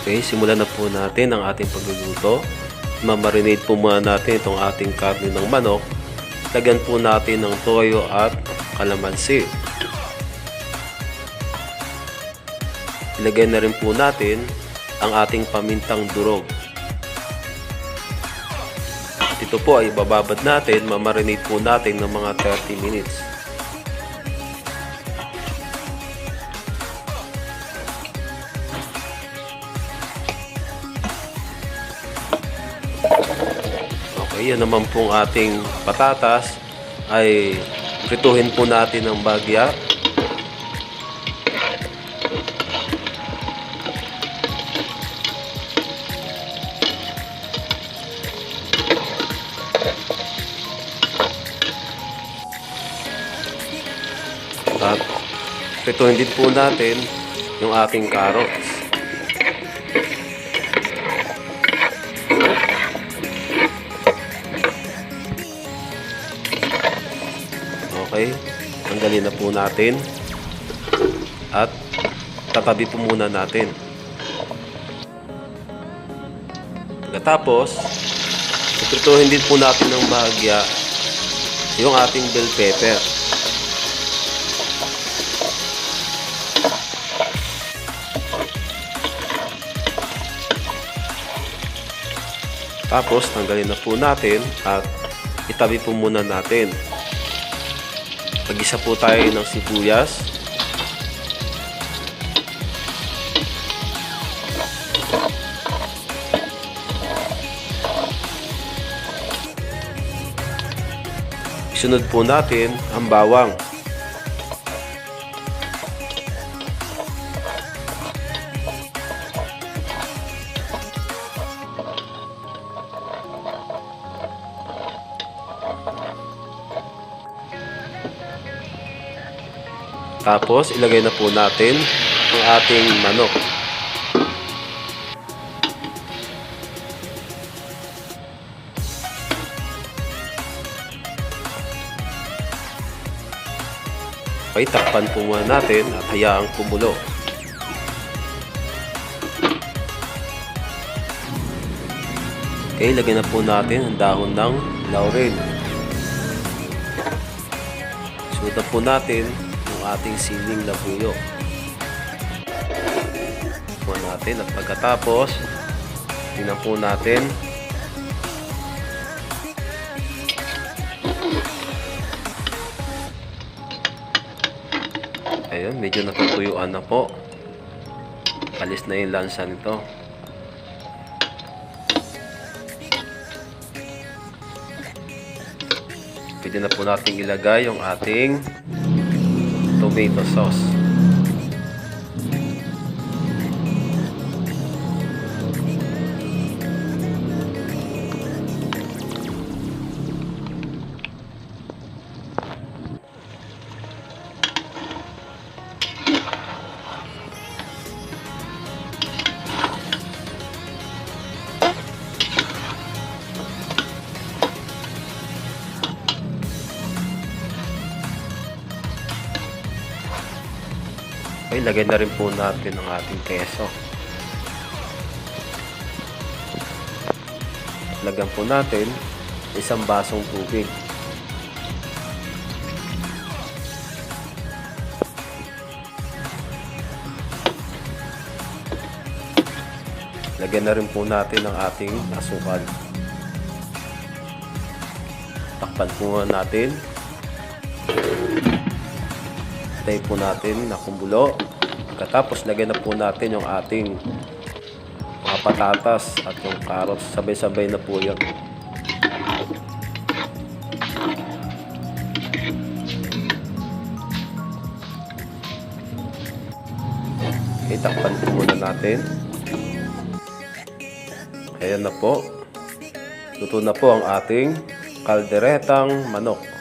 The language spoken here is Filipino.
Okay, simulan na po natin ang ating pagluluto. Mamarinate po muna natin itong ating karne ng manok. Lagyan po natin ng toyo at kalamansi. Ilagay na rin po natin ang ating pamintang durog. At ito po ay bababad natin, mamarinate po natin ng mga 30 minutes. Okay, yan naman pong ating patatas ay prituhin po natin ng bagya. At prituhin din po natin yung ating carrots. Okay, tanggalin na po natin at tatabi po muna natin. Pagkatapos, iprituhin din po natin ng bahagya yung ating bell pepper. Tapos, tanggalin na po natin at itabi po muna natin. Pag-isa po tayo ng sibuyas. Isunod po natin ang bawang. Tapos, ilagay na po natin ang ating manok. Okay, takpan po muna natin at hayaang kumulo. Okay, ilagay na po natin ang dahon ng laurel. Sunod na po natin ating siling labuyo. Kuha natin at pagkatapos tingnan po natin ayun, medyo natutuyuan na po. Alis na yung lansa nito. Pwede na po natin ilagay yung ating tomato sauce. Okay, lagay na rin po natin ang ating keso. Lagyan po natin isang basong tubig. Lagyan na rin po natin ang ating asukal. Takpan po natin. Tayo po natin na kumulo. Pagkatapos, lagyan na po natin yung ating mga patatas at yung carrots. Sabay-sabay na po yun. Okay, takpan po muna natin. Ayan na po. Luto na po ang ating kalderetang manok.